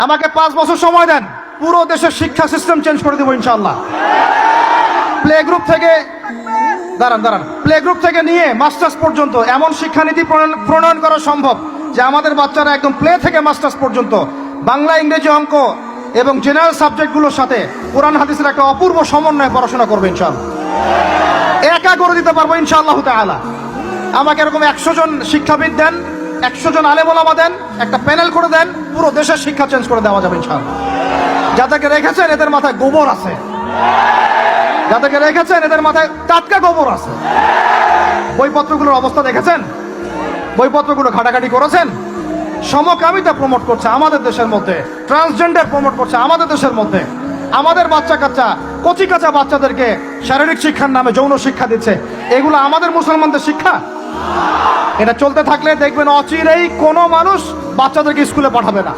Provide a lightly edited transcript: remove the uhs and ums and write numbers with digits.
আমাকে 5 বছর সময় দেন, পুরো দেশের শিক্ষা সিস্টেম চেঞ্জ করে দেবো ইনশাআল্লাহ। প্লে গ্রুপ থেকে প্লে গ্রুপ থেকে নিয়ে মাস্টার্স পর্যন্ত এমন শিক্ষানীতি প্রণয়ন করা সম্ভব যে আমাদের বাচ্চারা একদম প্লে থেকে মাস্টার্স পর্যন্ত বাংলা, ইংরেজি, অঙ্ক এবং জেনারেল সাবজেক্টগুলোর সাথে কোরআন হাদিসের একটা অপূর্ব সমন্বয়ে পড়াশোনা করবে ইনশাআল্লাহ। একা করে দিতে পারবো ইনশাআল্লাহ তাআলা। আমাকে এরকম 100 জন শিক্ষাবিদ দেন, 100 জন আলেম ওলামা দেন, একটা প্যানেল করে দেন, পুরো দেশের শিক্ষা চেঞ্জ করে দেওয়া যাবে ইনশাআল্লাহ। যাদেরকে রেখেছেন এদের মাথায় গোবর আছে, যাদেরকে রেখেছেন এদের মাথায় টাটকা গোবর আছে। বইপত্রগুলোর অবস্থা দেখেছেন? বইপত্রগুলো ঘাটাঘাটি করেছেন? সমকামিতা প্রমোট করছে আমাদের দেশের মধ্যে, ট্রান্সজেন্ডার প্রমোট করছে আমাদের দেশের মধ্যে, আমাদের বাচ্চা কাচ্চা কচি কাঁচা বাচ্চাদেরকে শারীরিক শিক্ষার নামে যৌন শিক্ষা দিচ্ছে। এগুলো আমাদের মুসলমানদের শিক্ষা? এটা চলতে থাকলে দেখবেন অচিরেই কোনো মানুষ বাচ্চাদেরকে স্কুলে পাঠাবে না।